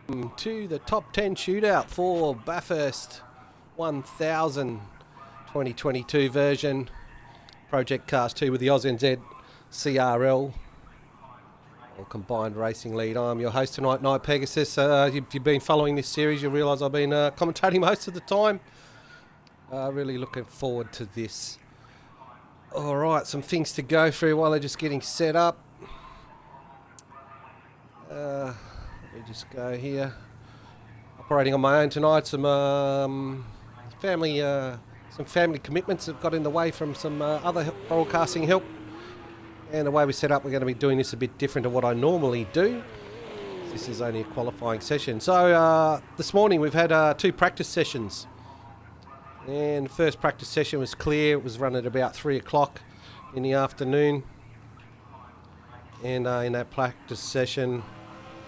To the top 10 shootout for Bathurst 1000 2022 version. Project Cars 2 with the ANZCRL or Combined Racing League. I'm your host tonight, Night Pegasus. If you've been following this series, you'll realise I've been commentating most of the time. Really looking forward to this. Alright, some things to go through while they're just getting set up. Let me just go here. Operating on my own tonight. Some family commitments have got in the way from some other broadcasting help. And the way we set up, we're going to be doing this a bit different to what I normally do. This is only a qualifying session. So this morning we've had 2 practice sessions. And the first practice session was clear. It was run at about 3 o'clock in the afternoon. And in that practice session,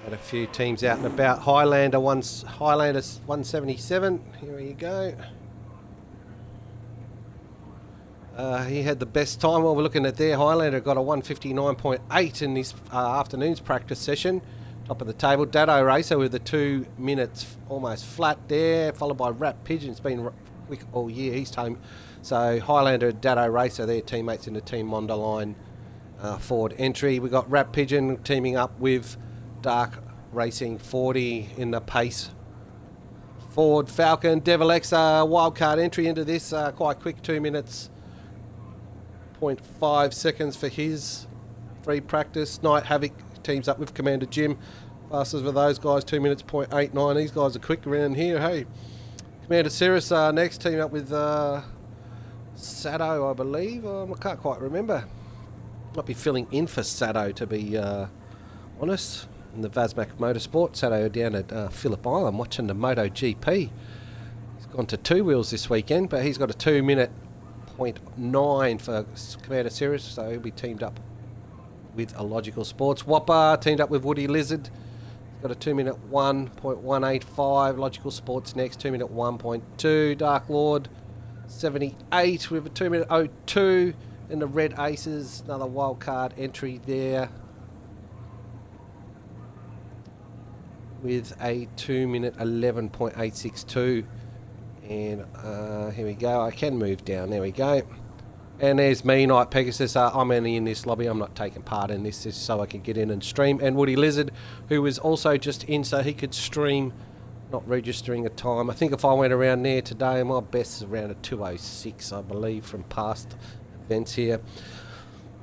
had a few teams out and about. Highlander 177. Here you go. He had the best time. Well, we're looking at there. Highlander got a 159.8 in this afternoon's practice session. Top of the table. Dado Racer with the 2 minutes almost flat there, followed by Rap Pigeon. It's been quick all year. His team. So Highlander and Dado Racer, their teammates in the Team Mondaline Ford entry. We got Rap Pigeon teaming up with Dark Racing 40 in the pace. Ford Falcon. Devil X wildcard entry into this. Quite quick, 2 minutes. 0.5 seconds for his free practice. Night Havoc teams up with Commander Jim. Fastest for those guys, 2 minutes 0.89. These guys are quick around here. Hey, Commander Cirrus next, teaming up with Sado, I believe. I can't quite remember. Might be filling in for Sado, to be honest. In the Vasmac Motorsport. Sado down at Phillip Island watching the MotoGP. He's gone to 2 wheels this weekend, but he's got a 2 minute 0.9 for Commander Cirrus, so he'll be teamed up with Illogical Sports. Whopper teamed up with Woody Lizard. He's got a 2 minute 1.185. Logical Sports next, 2 minute 1.2. Dark Lord 78 with a 2 minute 02. And the Red Aces, another wild card entry there with a 2 minute 11.862. And here we go. I can move down. There we go. And there's me, Night Pegasus. I'm only in this lobby. I'm not taking part in this just so I can get in and stream. And Woody Lizard, who was also just in so he could stream, not registering a time. I think if I went around there today, my best is around a 2:06, I believe, from past events here.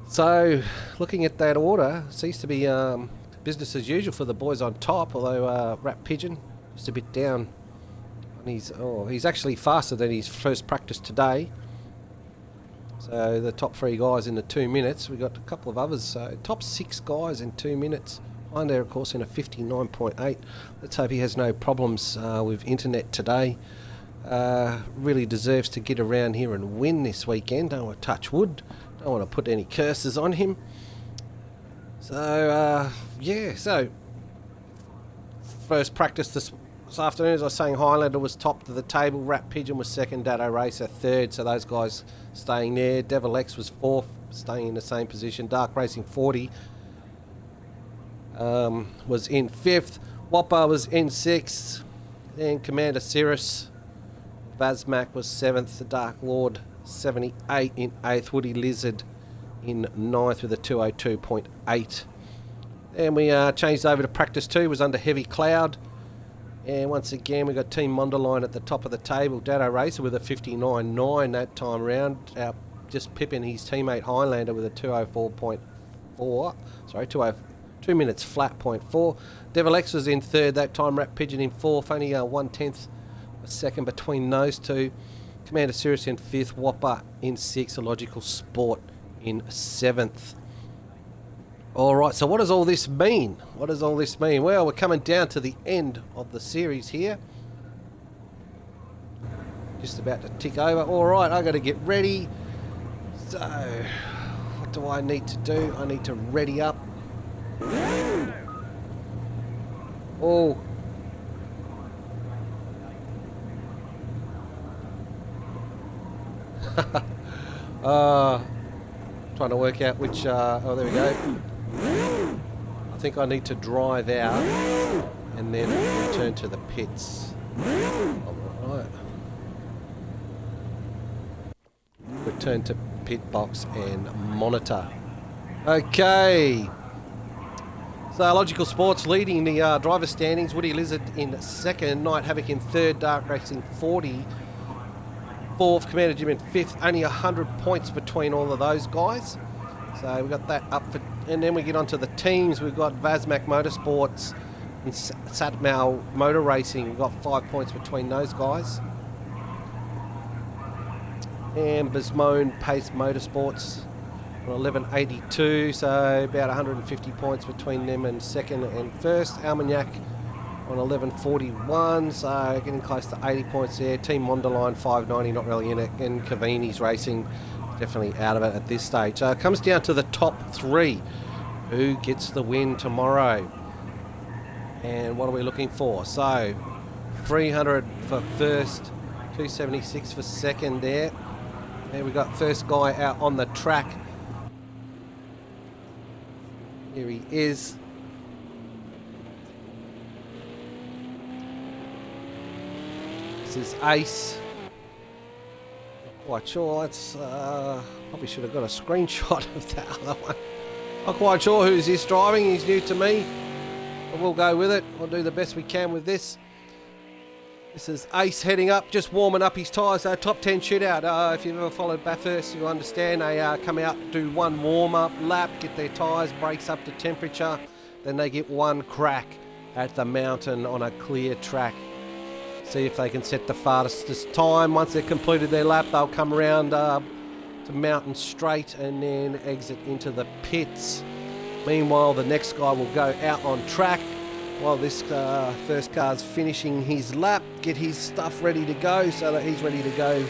So, looking at that order, seems to be business as usual for the boys on top, although Rap Pigeon just a bit down. He's actually faster than his first practice today. So the top 3 guys in the 2 minutes. We got a couple of others. So top 6 guys in 2 minutes. Highlander, of course, in a 59.8. Let's hope he has no problems with internet today. Really deserves to get around here and win this weekend. Don't want to touch wood. Don't want to put any curses on him. So yeah. So first practice this afternoon, as I was saying, Highlander was top of the table. Rat Pigeon was second. Dado Racer third. So those guys staying there. Devil X was fourth, staying in the same position. Dark Racing 40 was in fifth. Whopper was in sixth. Then Commander Cirrus. Vasmac was seventh. The Dark Lord 78 in eighth. Woody Lizard in ninth with a 202.8. Then we changed over to practice 2. Was under heavy cloud. And once again, we got Team Mondaline at the top of the table. Dado Racer with a 59.9 that time round. Just pipping his teammate Highlander with a 204.4. Sorry, 2 minutes flat 0.4. Devil X was in third that time. Rap Pigeon in fourth. Only 1/10 a second between those two. Commander Cirrus in fifth. Whopper in sixth. Illogical Sport in seventh. Alright, so what does all this mean? What does all this mean? Well, we're coming down to the end of the series here. Just about to tick over. Alright, I've got to get ready. So, what do I need to do? I need to ready up. Oh. Trying to work out which... oh, there we go. I think I need to drive out and then return to the pits. Alright. Return to pit box and monitor. Okay. So Logical Sports leading the driver standings. Woody Lizard in second. Night Havoc in third. Dark Racing 40. Fourth. Commander Jim in fifth. Only 100 points between all of those guys. So we've got that up for... And then we get onto the teams. We've got Vazmac Motorsports and Satmal Motor Racing. We've got 5 points between those guys. And Bismone Pace Motorsports on 1182, so about 150 points between them and second and first. Almagnac on 1141, so getting close to 80 points there. Team Monderline 590, not really in it. And Cavini's Racing definitely out of it at this stage. So it comes down to the top three. Who gets the win tomorrow? And what are we looking for? So 300 for first, 276 for second there. There we got first guy out on the track. Here he is. This is Ace. Not quite sure. That's probably should have got a screenshot of that other one. Not quite sure who's this driving. He's new to me. But we'll go with it. We'll do the best we can with this. This is Ace heading up, just warming up his tyres. Top 10 shootout. If you've ever followed Bathurst, you'll understand they come out, do one warm-up lap, get their tyres, brakes up to temperature. Then they get one crack at the mountain on a clear track. See if they can set the fastest time. Once they've completed their lap, they'll come around to Mountain Straight and then exit into the pits. Meanwhile, the next guy will go out on track. While this first car's finishing his lap, get his stuff ready to go so that he's ready to go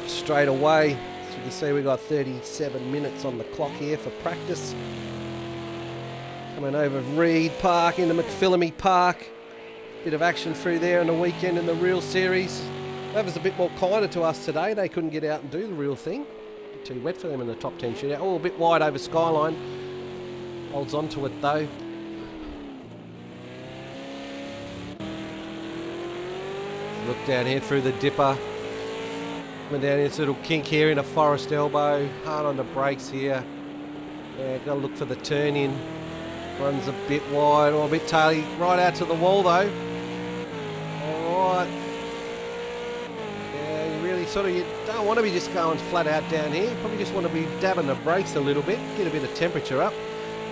straight away. As you can see, we've got 37 minutes on the clock here for practice. Coming over Reed Park into McPhillamy Park. Bit of action through there on the weekend in the real series. That was a bit more kinder to us today. They couldn't get out and do the real thing. Too wet for them in the top 10 shootout. Oh, a bit wide over Skyline. Holds on to it though. Look down here through the dipper. Coming down this little kink here in a Forest Elbow. Hard on the brakes here. Yeah, got to look for the turn in. Runs a bit wide or a bit taily. Right out to the wall though. Alright. Yeah, you really you don't want to be just going flat out down here. You probably just want to be dabbing the brakes a little bit. Get a bit of temperature up.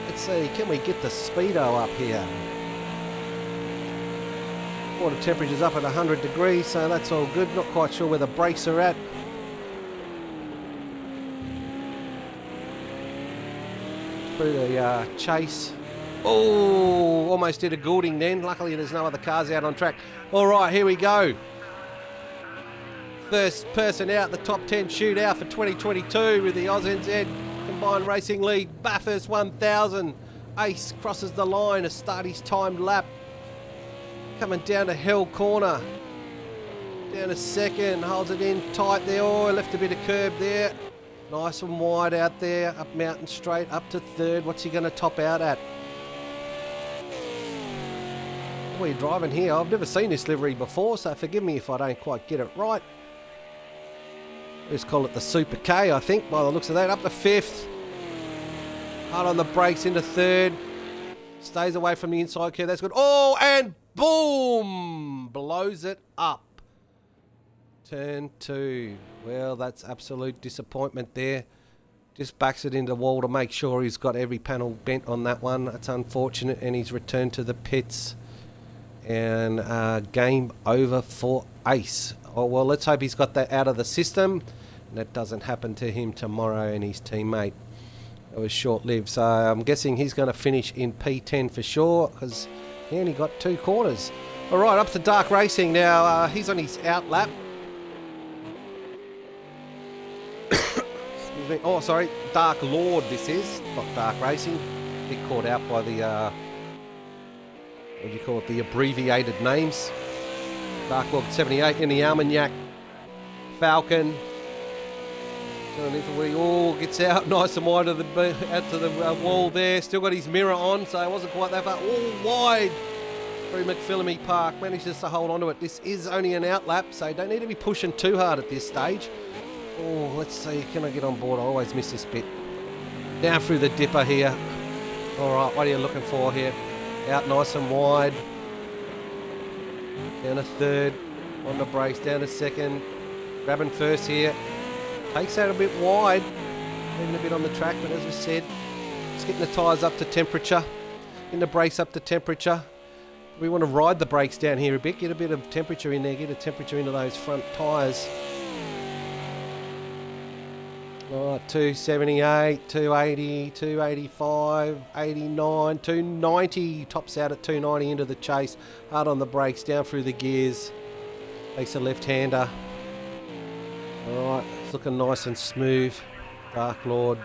Let's see, can we get the speedo up here? Water temperature's up at 100 degrees, so that's all good. Not quite sure where the brakes are at. Through the chase. Oh, almost did a Goulding then. Luckily there's no other cars out on track. All right, here we go. First person out, the top 10 shootout for 2022 with the ANZ Combined Racing League. Bathurst 1000. Ace crosses the line to start his timed lap. Coming down to Hell Corner. Down to second, holds it in tight there. Oh, left a bit of curb there. Nice and wide out there. Up Mountain Straight, up to third. What's he going to top out at? What are you driving here? I've never seen this livery before, so forgive me if I don't quite get it right. Let's call it the Super K, I think, by the looks of that. Up to fifth. Hard on the brakes into third. Stays away from the inside curve. That's good. Oh, and boom! Blows it up. Turn two. Well, that's absolute disappointment there. Just backs it into the wall to make sure he's got every panel bent on that one. That's unfortunate, and he's returned to the pits. And game over for Ace. Oh, well, let's hope he's got that out of the system. And that doesn't happen to him tomorrow and his teammate. It was short-lived, so I'm guessing he's going to finish in P10 for sure, because he only got 2 corners. All right, up to Dark Racing now. He's on his out lap. Excuse me. Oh, sorry, Dark Lord this is, not Dark Racing. Get caught out by the, what do you call it, the abbreviated names. Dark Lord 78 in the Armagnac Falcon. Oh, gets out nice and wide of the, out to the wall there. Still got his mirror on, so it wasn't quite that far. Oh, wide. through McPhillamy Park, manages to hold on to it. This is only an out lap, so don't need to be pushing too hard at this stage. Oh, let's see, can I get on board? I always miss this bit. Down through the dipper here. All right, what are you looking for here? Out nice and wide. Down to third, on the brakes, down to second. Grabbing first here. Takes out a bit wide, leaving a bit on the track, but as I said, just getting the tyres up to temperature, getting the brakes up to temperature. We want to ride the brakes down here a bit, get a bit of temperature in there, get a temperature into those front tyres. All right, 278, 280, 285, 89, 290. Tops out at 290 into the chase. Hard on the brakes, down through the gears. Takes a left-hander. All right, it's looking nice and smooth. Dark Lord.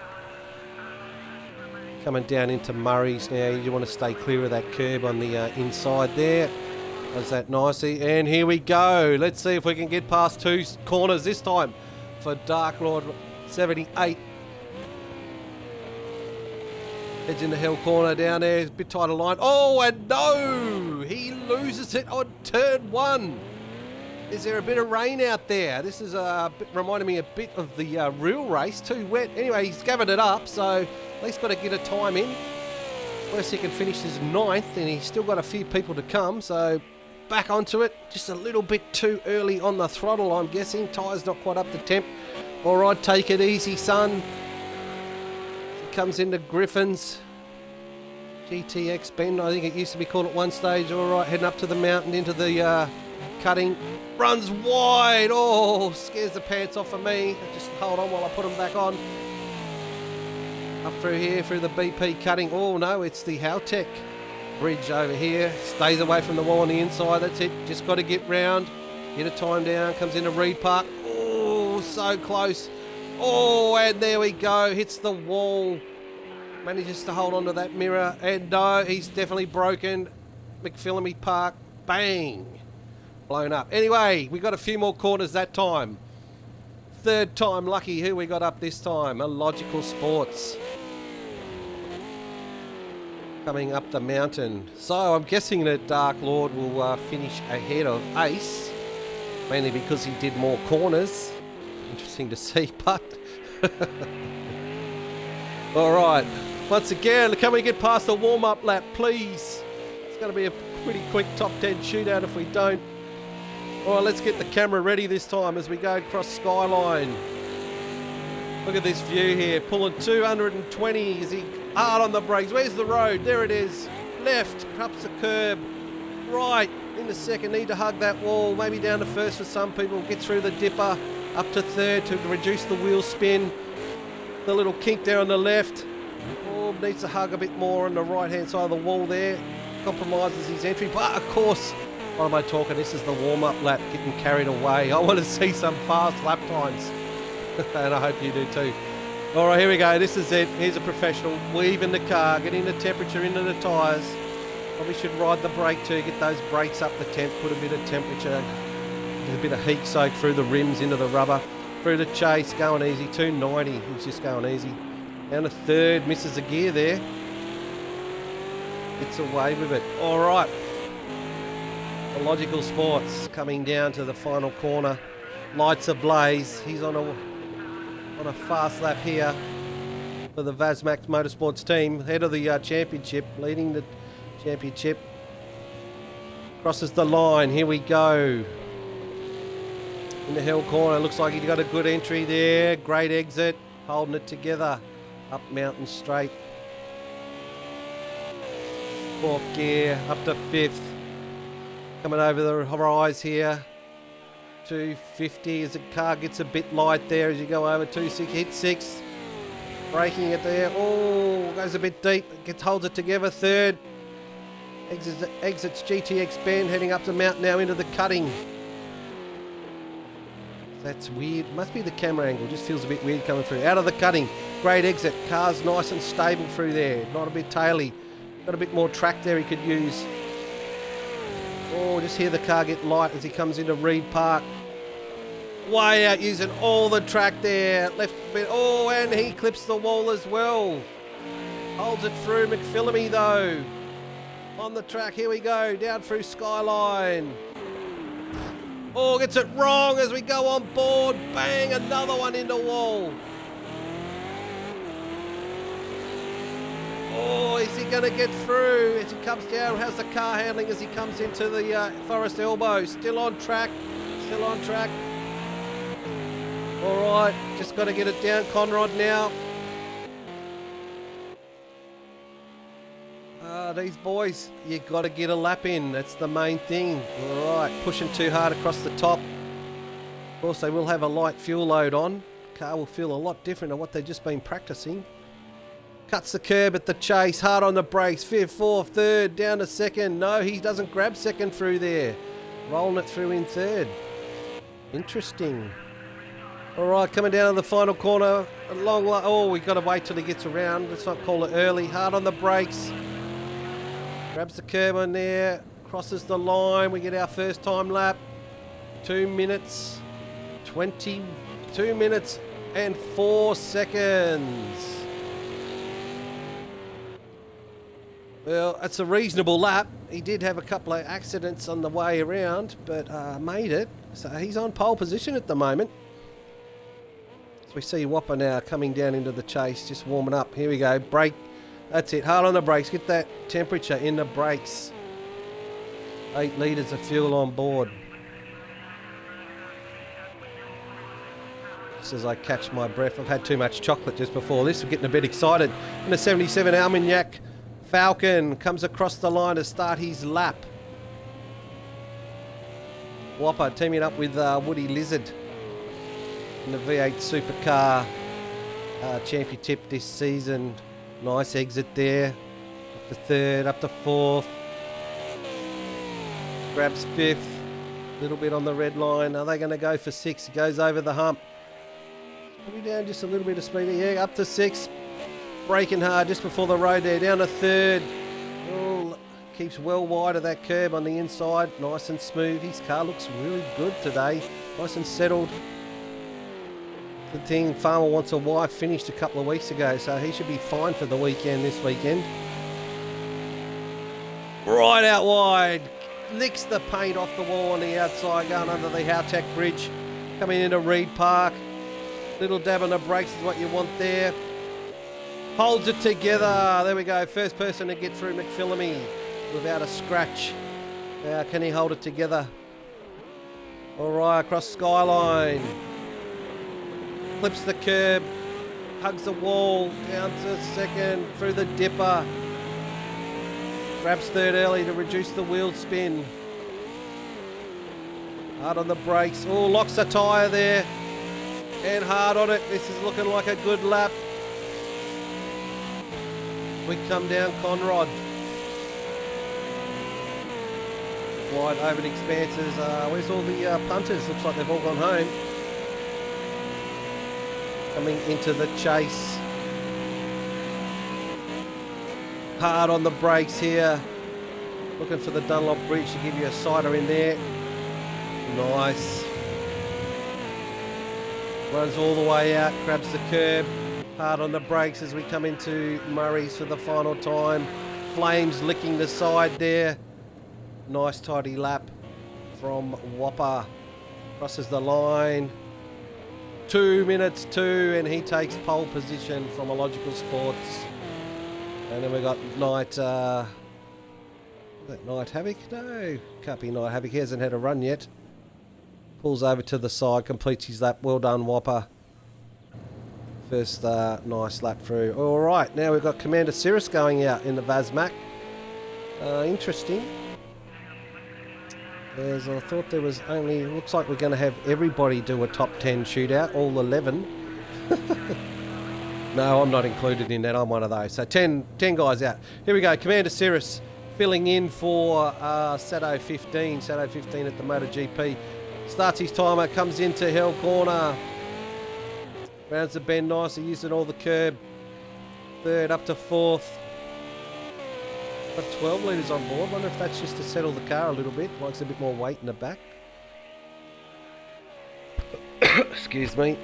Coming down into Murray's now. You want to stay clear of that curb on the inside there. Does that nicely. And here we go. Let's see if we can get past two corners this time for Dark Lord 78. Heads in the hill corner down there. A bit tighter line. Oh, and no! He loses it on turn one. Is there a bit of rain out there? This is reminding me a bit of the real race. Too wet. Anyway, he's gathered it up, so at least got to get a time in. Worst he can finish is 9th, and he's still got a few people to come, so back onto it. Just a little bit too early on the throttle, I'm guessing. Tyre's not quite up to temp. All right, take it easy, son. He comes into Griffin's. GTX Bend, I think it used to be called at one stage. All right, heading up to the mountain into the cutting. Runs wide. Oh, scares the pants off of me. Just hold on while I put them back on. Up through here, through the BP cutting. Oh, no, it's the Howtech bridge over here. Stays away from the wall on the inside. That's it. Just got to get round. Get a time down. Comes into Reed Park. Oh, so close. Oh, and there we go. Hits the wall. Manages to hold on to that mirror. And no, he's definitely broken. McPhillamy Park. Bang. Blown up. Anyway, we got a few more corners that time. Third time lucky. Who we got up this time? Logical Sports. Coming up the mountain. So I'm guessing that Dark Lord will finish ahead of Ace. Mainly because he did more corners. Interesting to see, but... Alright. Once again, can we get past the warm-up lap, please? It's going to be a pretty quick top 10 shootout if we don't. Alright, let's get the camera ready this time as we go across Skyline. Look at this view here. Pulling 220. Is he hard on the brakes? Where's the road? There it is. Left. Cups the curb. Right. In the second. Need to hug that wall. Maybe down to first for some people. Get through the dipper. Up to third to reduce the wheel spin. The little kink there on the left. Oh, needs to hug a bit more on the right-hand side of the wall there. Compromises his entry. But, of course... What am I talking? This is the warm-up lap, getting carried away. I want to see some fast lap times. And I hope you do too. All right, here we go. This is it. Here's a professional. Weave in the car, getting the temperature into the tyres. Probably should ride the brake too, get those brakes up the temp, put a bit of temperature, a bit of heat soak through the rims into the rubber. Through the chase, going easy. 290, he's just going easy. Down to third, misses a gear there. Gets away with it. All right. Logical Sports coming down to the final corner. Lights ablaze. He's on a fast lap here for the Vasmax Motorsports team. Head of the championship, leading the championship. Crosses the line. Here we go. In the hill corner. Looks like he got a good entry there. Great exit. Holding it together. Up mountain straight. Fourth gear. Up to fifth. Coming over the rise here. 250 as the car gets a bit light there as you go over. 26, hit 6. Braking it there. Oh, goes a bit deep. Holds it together. Third. Exits GTX Bend, heading up the mountain now into the cutting. That's weird. Must be the camera angle. Just feels a bit weird coming through. Out of the cutting. Great exit. Car's nice and stable through there. Not a bit taily. Got a bit more track there he could use. Oh, just hear the car get light as he comes into Reed Park. Way out using all the track there. Left bit. Oh, and he clips the wall as well. Holds it through McPhillamy though. On the track, here we go, down through Skyline. Oh, gets it wrong as we go on board. Bang, another one in the wall. Oh, is he going to get through as he comes down? How's the car handling as he comes into the Forest Elbow? Still on track, still on track. All right, just got to get it down, Conrod now. These boys, you got to get a lap in. That's the main thing. All right, pushing too hard across the top. Of course, they will have a light fuel load on. Car will feel a lot different than what they've just been practicing. Cuts the curb at the chase, hard on the brakes. 5th, 4th, 3rd, down to 2nd. No, he doesn't grab 2nd through there. Rolling it through in 3rd. Interesting. All right, coming down to the final corner. A long way. Oh, we've got to wait till he gets around. Let's not call it early. Hard on the brakes. Grabs the curb on there. Crosses the line. We get our first time lap. 2 minutes. 22 minutes and 4 seconds. Well, it's a reasonable lap. He did have a couple of accidents on the way around, but made it. So he's on pole position at the moment. So we see Whopper now coming down into the chase, just warming up. Here we go, brake. That's it, hard on the brakes. Get that temperature in the brakes. 8 litres of fuel on board. Just as I catch my breath, I've had too much chocolate just before this. I'm getting a bit excited. In the 77 Armagnac Falcon comes across the line to start his lap. Whopper teaming up with Woody Lizard in the V8 Supercar Championship this season. Nice exit there. Up to 3rd, up to 4th. Grabs 5th. A little bit on the red line. Are they going to go for 6th? He goes over the hump. Probably down just a little bit of speed. Yeah, up to 6th. Braking hard just before the road there. Down to 3rd. Oh, keeps well wide of that curb on the inside. Nice and smooth. His car looks really good today. Nice and settled. Good thing Farmer Wants a Wife finished a couple of weeks ago, so he should be fine for the weekend this weekend. Right out wide. Licks the paint off the wall on the outside, going under the Howtech Bridge. Coming into Reed Park. Little dab on the brakes is what you want there. Holds it together. There we go. First person to get through McPhillamy without a scratch. Now can he hold it together? All right, across Skyline. Clips the curb. Hugs the wall. Down to 2nd. Through the dipper. Grabs 3rd early to reduce the wheel spin. Hard on the brakes. Oh, locks the tyre there. And hard on it. This is looking like a good lap. We come down Conrod. Wide open expanses. Where's all the punters? Looks like they've all gone home. Coming into the chase. Hard on the brakes here. Looking for the Dunlop Bridge to give you a cider in there. Nice. Runs all the way out. Grabs the curb. Hard on the brakes as we come into Murray's for the final time. Flames licking the side there. Nice tidy lap from Whopper. Crosses the line. 2 minutes 2, and he takes pole position from Illogical Sports. And then we got Night... is that Night Havoc? No, can't be Night Havoc. He hasn't had a run yet. Pulls over to the side, completes his lap. Well done, Whopper. First nice lap through. All right, now we've got Commander Cirrus going out in the Vazmac. Interesting. As I thought there was only... Looks like we're going to have everybody do a top 10 shootout, all 11. No, I'm not included in that. I'm one of those. So 10 guys out. Here we go. Commander Cirrus filling in for Sato 15. Sato 15 at the MotoGP. Starts his timer, comes into Hell Corner. Rounds the bend nicely, using all the curb. 3rd up to 4th. Got 12 litres on board. Wonder if that's just to settle the car a little bit. Likes a bit more weight in the back. Excuse me.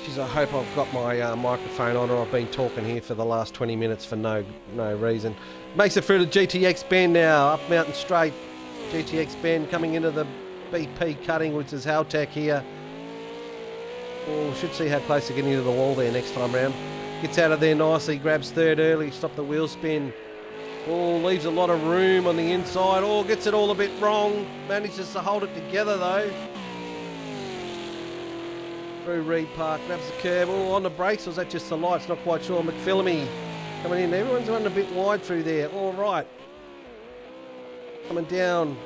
Jeez, I hope I've got my microphone on, or I've been talking here for the last 20 minutes for no reason. Makes it through the GTX bend now, up Mountain Straight. GTX bend coming into the BP cutting, which is Haltech here. Oh, should see how close they're getting to the wall there next time round. Gets out of there nicely, grabs third early, stop the wheel spin. Oh, leaves a lot of room on the inside. Oh, gets it all a bit wrong. Manages to hold it together though. Through Reed Park, grabs the curb. Oh, on the brakes, or was that just the lights? Not quite sure. McPhillamy coming in. Everyone's running a bit wide through there. All right. Coming down.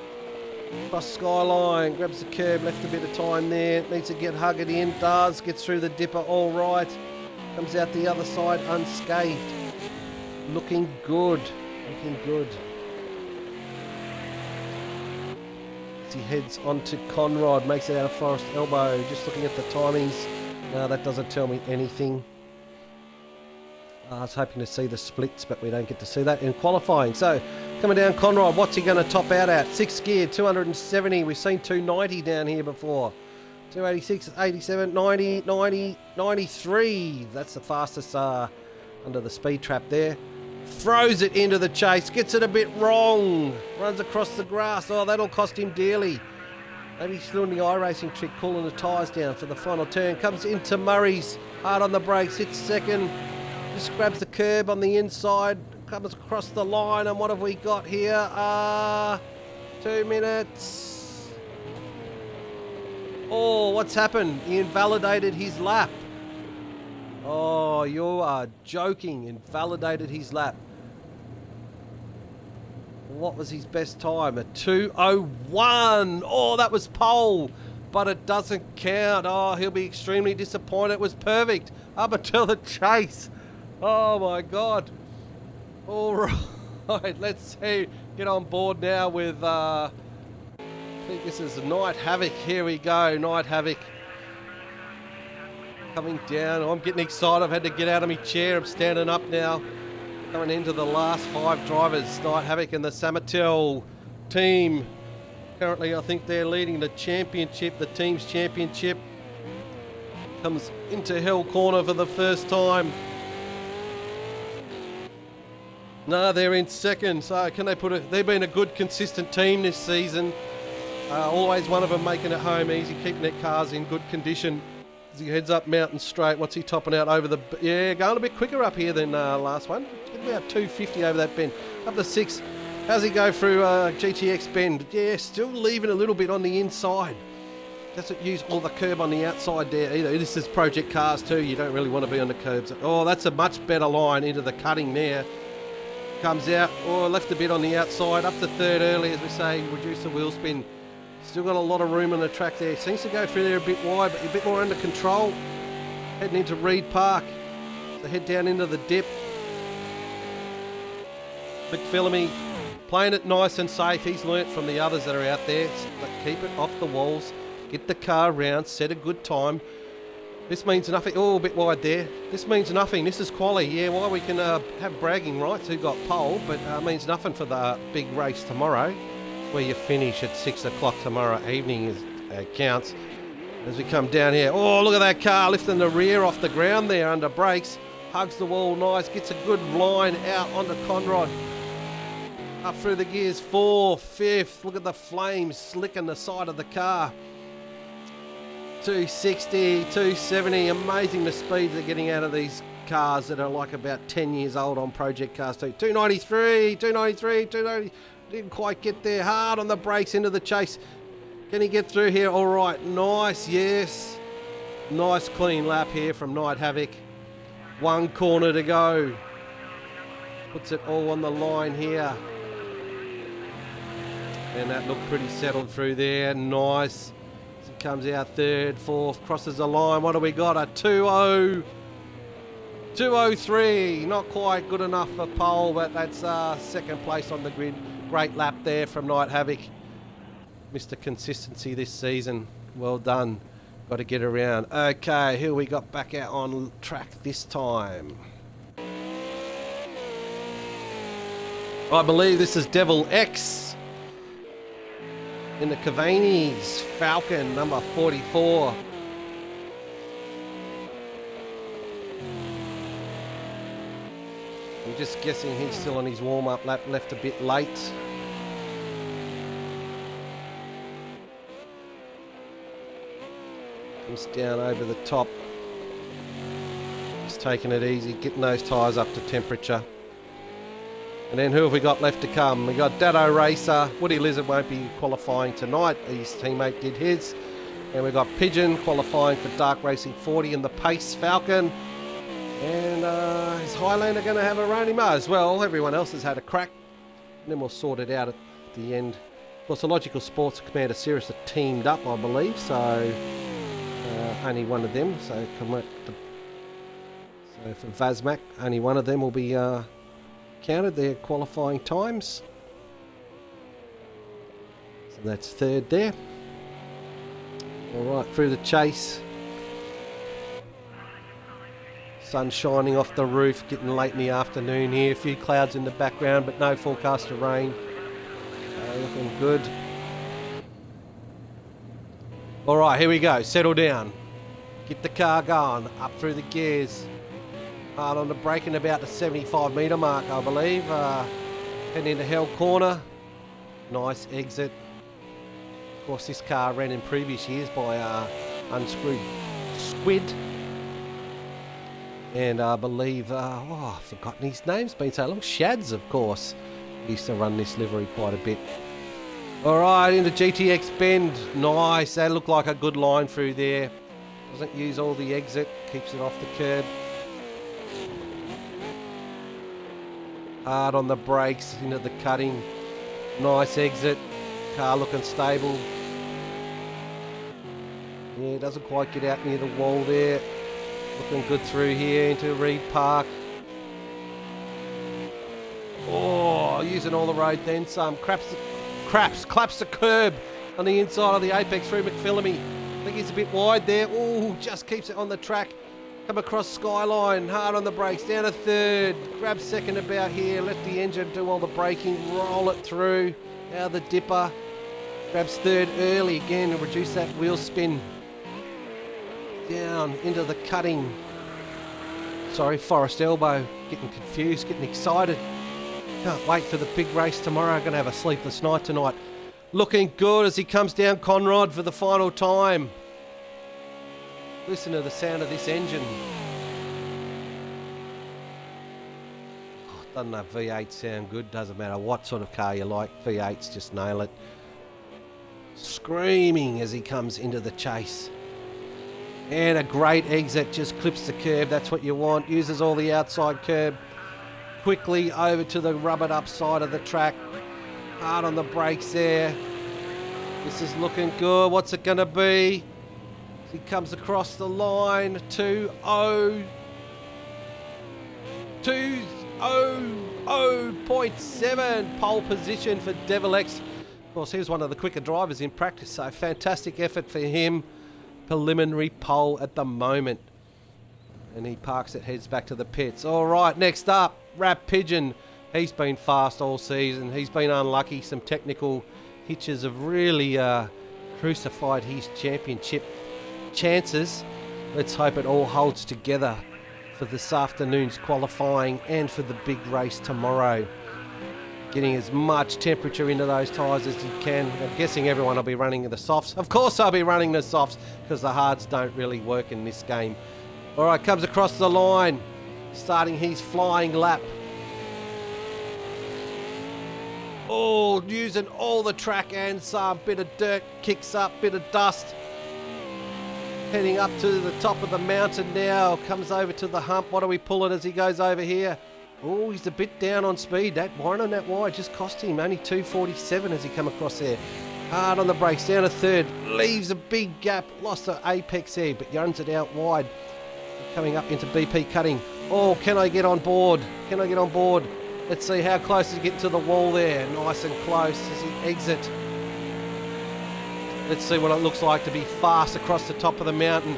Across Skyline, grabs the curb, left a bit of time there. Needs to get Hugged in. Does. Gets through the dipper. All right. Comes out the other side unscathed. Looking good. Looking good. As he heads onto Conrod, makes it out of Forest Elbow. Just looking at the timings. No, that doesn't tell me anything. I was hoping to see the splits, but we don't get to see that in qualifying. So, coming down Conrod, what's he going to top out at? 6th gear, 270. We've seen 290 down here before. 286, 87, 90, 90, 93. That's the fastest under the speed trap there. Throws it into the chase, gets it a bit wrong. Runs across the grass. Oh, that'll cost him dearly. Maybe he's doing the iRacing trick, cooling the tyres down for the final turn. Comes into Murray's, hard on the brakes, hits second. Just grabs the curb on the inside, comes across the line, and what have we got here? 2 minutes. Oh, what's happened? He invalidated his lap. Oh, you are joking. Invalidated his lap. What was his best time? A 2:01. Oh, that was pole, but it doesn't count. Oh, he'll be extremely disappointed. It was perfect up until the chase. Oh my God. All right, let's see. Get on board now with, I think this is Night Havoc. Here we go, Night Havoc. Coming down. I'm getting excited. I've had to get out of my chair. I'm standing up now. Coming into the last 5 drivers. Night Havoc and the Samatel team. Currently, I think they're leading the championship, the team's championship. Comes into Hell Corner for the first time. No, they're in second, so can they put it? They've been a good, consistent team this season. Always one of them making it home easy, keeping their cars in good condition. As he heads up Mountain Straight, what's he topping out over the... Yeah, going a bit quicker up here than last one. About 250 over that bend. Up to 6. How's he go through GTX bend? Yeah, still leaving a little bit on the inside. Doesn't use all the curb on the outside there either. This is project cars too. You don't really want to be on the curbs. Oh, that's a much better line into the cutting there. Comes out, or left a bit on the outside, up to third early, as we say, reduce the wheel spin. Still got a lot of room on the track there. Seems to go through there a bit wide, but a bit more under control. Heading into Reed Park. So head down into the dip. McPhillamy playing it nice and safe. He's learnt from the others that are out there. But keep it off the walls, get the car round, set a good time. This means nothing. Oh, a bit wide there. This means nothing. This is quali. Yeah, well, we can have bragging rights who got pole, but means nothing for the big race tomorrow, where you finish at 6 o'clock tomorrow evening counts. As we come down here. Oh, look at that car lifting the rear off the ground there under brakes. Hugs the wall nice. Gets a good line out onto Conrod. Up through the gears. 4th, 5th. Look at the flames slicking the side of the car. 260, 270, amazing the speeds they're getting out of these cars that are like about 10 years old on project cars too. 293, 293, 290, didn't quite get there, hard on the brakes into the chase. Can he get through here? All right, nice, yes. Nice clean lap here from Night Havoc. 1 corner to go. Puts it all on the line here. And that looked pretty settled through there, nice. Comes out 3rd, 4th, crosses the line. What do we got? A 2-0. 203. Not quite good enough for pole, but that's 2nd place on the grid. Great lap there from Night Havoc. Mr. Consistency this season. Well done. Got to get around. Okay, who we got back out on track this time? I believe this is Devil X. In the Cavani's Falcon, number 44. I'm just guessing he's still on his warm-up lap, left a bit late. Comes down over the top. Just taking it easy, getting those tyres up to temperature. And then who have we got left to come? We got Dado Racer. Woody Lizard won't be qualifying tonight. His teammate did his. And we've got Pigeon qualifying for Dark Racing 40 in the Pace Falcon. And is Highlander going to have a run? He may as well. Everyone else has had a crack. And then we'll sort it out at the end. Of course, the Logical Sports and Commander Cirrus are teamed up, I believe. So only one of them. So for Vazmac, only one of them will be counted their qualifying times. So that's third there. All right, through the chase. Sun shining off the roof, getting late in the afternoon here. A few clouds in the background, but no forecast of rain. Looking good. All right, here we go. Settle down. Get the car going. Up through the gears. Hard on the brake and about the 75 metre mark, I believe. Heading into Hell Corner. Nice exit. Of course, this car ran in previous years by Unscrewed Squid. And I believe, I've forgotten his name. It's been so long. Shads, of course. He used to run this livery quite a bit. All right, into GTX Bend. Nice. That looked like a good line through there. Doesn't use all the exit. Keeps it off the curb. Hard on the brakes into the cutting. Nice exit. Car looking stable. Yeah, doesn't quite get out near the wall there. Looking good through here into Reed Park. Oh, using all the road then some. Claps the curb on the inside of the apex through McPhillamy. I think he's a bit wide there. Oh, just keeps it on the track. Come across Skyline, hard on the brakes, down to third. Grab second about here, let the engine do all the braking, roll it through. Out the dipper. Grabs third early again to reduce that wheel spin. Down into the cutting. Sorry, Forest Elbow. Getting confused, getting excited. Can't wait for the big race tomorrow. Going to have a sleepless night tonight. Looking good as he comes down Conrod for the final time. Listen to the sound of this engine. Oh, doesn't that V8 sound good? Doesn't matter what sort of car you like. V8s just nail it. Screaming as he comes into the chase. And a great exit, just clips the curb. That's what you want. Uses all the outside curb. Quickly over to the rubbered up side of the track. Hard on the brakes there. This is looking good. What's it going to be? He comes across the line. 2:00.7 pole position for Devil X. Of course, he was one of the quicker drivers in practice, so fantastic effort for him. Preliminary pole at the moment. And he parks it, heads back to the pits. All right, next up, Rap Pigeon. He's been fast all season. He's been unlucky. Some technical hitches have really crucified his championship chances. Let's hope it all holds together for this afternoon's qualifying and for the big race tomorrow. Getting as much temperature into those tyres as you can. I'm guessing everyone will be running the softs. Of course I'll be running the softs because the hards don't really work in this game. All right, comes across the line, starting his flying lap. Oh, using all the track and some. Bit of dirt, kicks up, bit of dust. Heading up to the top of the mountain now. Comes over to the hump. What are we pulling as he goes over here? Oh, he's a bit down on speed. That wide on that wide just cost him only 2:47 as he come across there. Hard on the brakes, down to third. Leaves a big gap. Lost the apex there, but runs it out wide. Coming up into BP cutting. Oh, can I get on board? Can I get on board? Let's see how close is he getting to the wall there. Nice and close as he exits. Let's see what it looks like to be fast across the top of the mountain.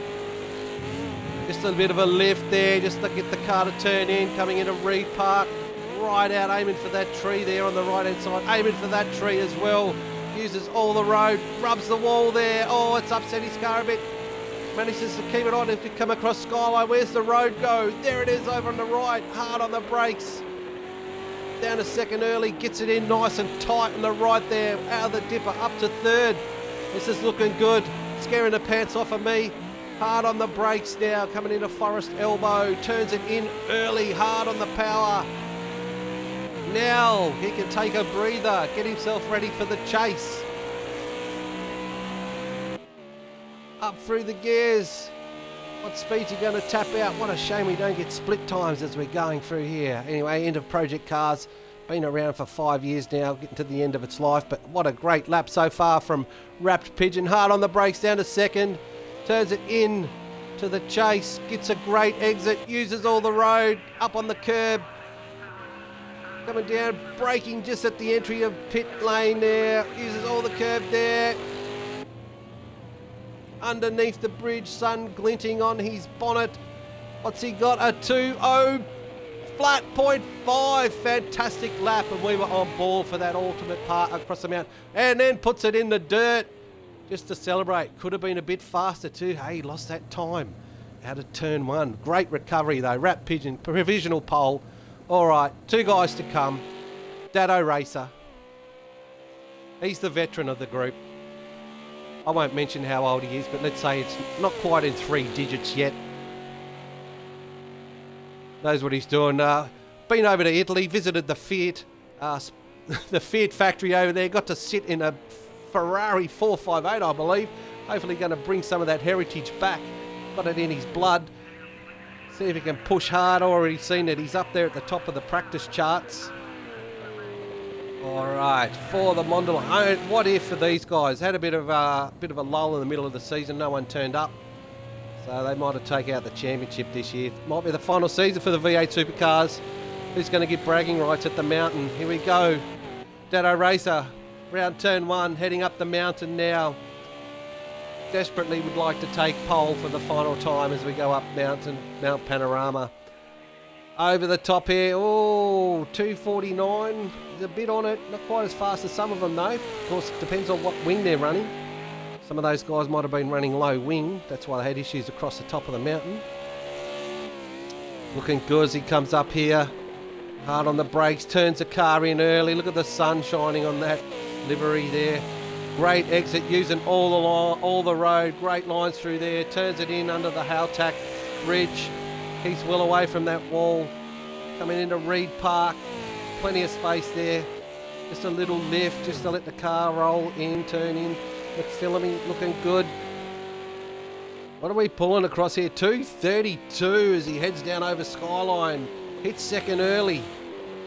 Just a bit of a lift there, just to get the car to turn in, coming into Reed Park. Right out, aiming for that tree there on the right-hand side. Aiming for that tree as well. Uses all the road, rubs the wall there. Oh, it's upset his car a bit. Manages to keep it on if you come across Skyline. Where's the road go? There it is over on the right. Hard on the brakes. Down to second early, gets it in nice and tight on the right there. Out of the dipper, up to third. This is looking good. Scaring the pants off of me. Hard on the brakes now, coming into Forest Elbow. Turns it in early, hard on the power. Now he can take a breather, get himself ready for the chase. Up through the gears. What speed's he going to tap out? What a shame we don't get split times as we're going through here. Anyway, end of Project Cars. Been around for 5 years now, getting to the end of its life. But what a great lap so far from Wrapped Pigeon. Hard on the brakes, down to second. Turns it in to the chase. Gets a great exit. Uses all the road. Up on the curb. Coming down, braking just at the entry of pit lane there. Uses all the curb there. Underneath the bridge, sun glinting on his bonnet. What's he got? A 2.0 flat 0.5. Fantastic lap, and we were on board for that ultimate part across the mountain. And then puts it in the dirt just to celebrate. Could have been a bit faster too. Hey, he lost that time out of turn one. Great recovery though. Wrapped Pigeon, provisional pole. All right, 2 guys to come. Dado Racer. He's the veteran of the group. I won't mention how old he is, but let's say it's not quite in 3 digits yet. Knows what he's doing. Been over to Italy, visited the Fiat, the Fiat factory over there. Got to sit in a Ferrari 458, I believe. Hopefully going to bring some of that heritage back. Got it in his blood. See if he can push hard. Already seen that he's up there at the top of the practice charts. All right, for the Mondelez. What if for these guys? Had a bit of a lull in the middle of the season. No one turned up, so they might have taken out the championship this year. Might be the final season for the V8 Supercars. Who's going to get bragging rights at the mountain? Here we go. Dado Racer, round turn 1, heading up the mountain now. Desperately would like to take pole for the final time as we go up Mount Panorama. Over the top here, oh, 249, there's a bit on it, not quite as fast as some of them though. Of course, it depends on what wing they're running. Some of those guys might have been running low wing, that's why they had issues across the top of the mountain. Looking good as he comes up here, hard on the brakes, turns the car in early, look at the sun shining on that livery there. Great exit, using all the road, great lines through there, turns it in under the Haltack Bridge. Keeps well away from that wall. Coming into Reed Park. Plenty of space there. Just a little lift just to let the car roll in, turn in. McPhillamy looking good. What are we pulling across here? 232 as he heads down over Skyline. Hits second early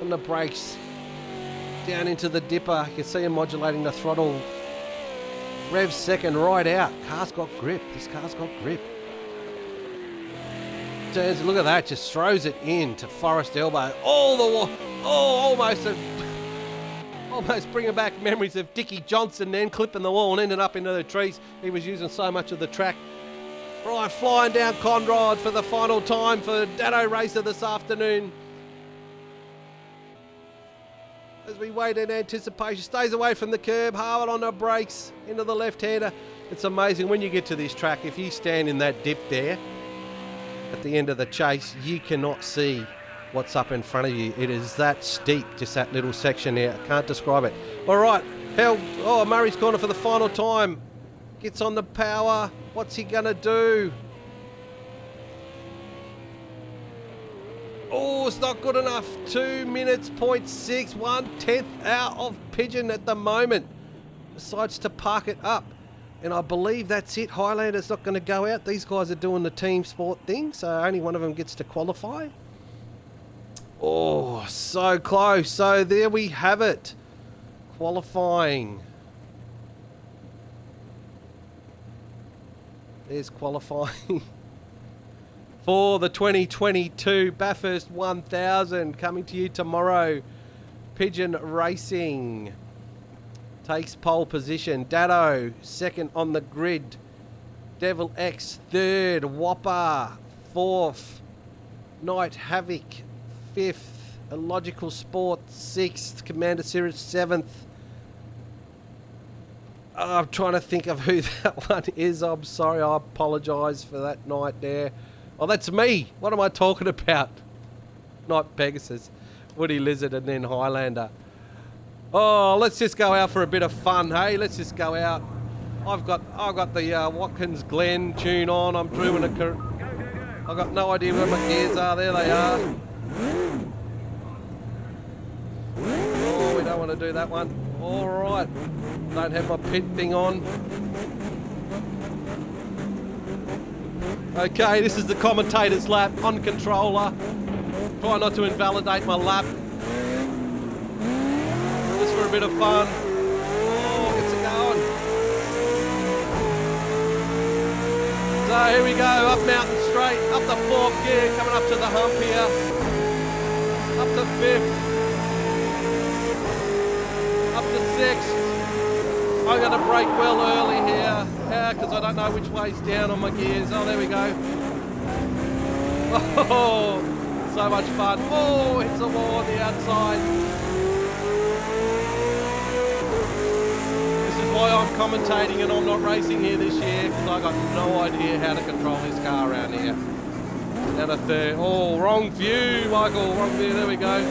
on the brakes. Down into the dipper. You can see him modulating the throttle. Revs second right out. Car's got grip. This car's got grip. Turns, look at that, just throws it in to Forest Elbow. Almost bringing back memories of Dickie Johnson then clipping the wall and ending up into the trees. He was using so much of the track. Right, flying down Conrod for the final time for Dado Racer this afternoon. As we wait in anticipation, stays away from the curb, hard on the brakes, into the left-hander. It's amazing when you get to this track, if you stand in that dip there, at the end of the chase, you cannot see what's up in front of you. It is that steep, just that little section there. I can't describe it. All right, Murray's Corner for the final time. Gets on the power. What's he going to do? Oh, it's not good enough. 2 minutes, 0.6, 1/10 out of Pigeon at the moment. Decides to park it up. And I believe that's it. Highlander's not going to go out. These guys are doing the team sport thing, so only one of them gets to qualify. Oh, so close. So there we have it. Qualifying. There's qualifying for the 2022 Bathurst 1000 coming to you tomorrow. Pigeon Racing takes pole position. Dado second on the grid. Devil X third. Whopper fourth. Night Havoc fifth. Illogical Sport sixth. Commander Cirrus seventh. I'm trying to think of who that one is. I'm sorry. I apologise for that night there. Oh, that's me. What am I talking about? Night Pegasus. Woody Lizard and then Highlander. Oh, let's just go out for a bit of fun, hey? Let's just go out. I've got the Watkins Glen tune on. I'm doing I've got no idea where my gears are. There they are. Oh, we don't want to do that one. All right. Don't have my pit thing on. Okay, this is the commentator's lap on controller. Try not to invalidate my lap. Just for a bit of fun. Oh, gets it going. So here we go, up Mountain Straight, up the fourth gear, coming up to the hump here. Up to fifth. Up to sixth. I'm going to brake well early here, because I don't know which way's down on my gears. Oh, there we go. Oh, so much fun. Oh, hits a wall on the outside. This is why I'm commentating and I'm not racing here this year, because I got no idea how to control this car around here. Down a third. Oh, wrong view, Michael. Wrong view. There we go.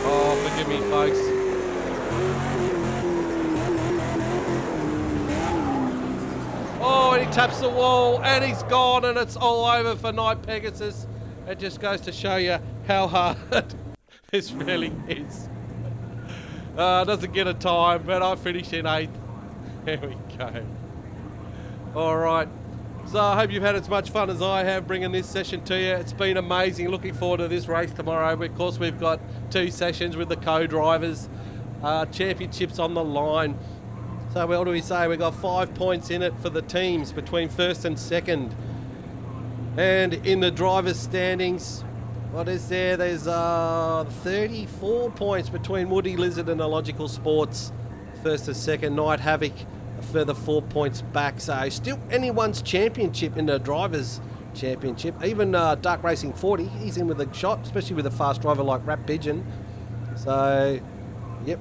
Oh, forgive me, folks. Oh, and he taps the wall, and he's gone, and it's all over for Night Pegasus. It just goes to show you how hard this really is. Doesn't get a time, but I finished in 8th. There we go. All right. So I hope you've had as much fun as I have bringing this session to you. It's been amazing. Looking forward to this race tomorrow. Of course, we've got 2 sessions with the co-drivers. Championships on the line. So what do we say? We've got 5 points in it for the teams between first and second. And in the drivers' standings, what is there? There's 34 points between Woody Lizard and Illogical Sports. First and second, Night Havoc. A further 4 points back. So still anyone's championship in the drivers' championship. Even Dark Racing 40, he's in with a shot, especially with a fast driver like Rap Pigeon. So, yep.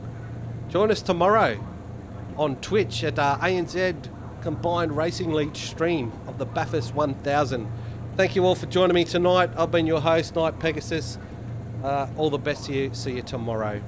Join us tomorrow on Twitch at ANZ Combined Racing League stream of the Bathurst 1000. Thank you all for joining me tonight. I've been your host, Night Pegasus. All the best to you. See you tomorrow.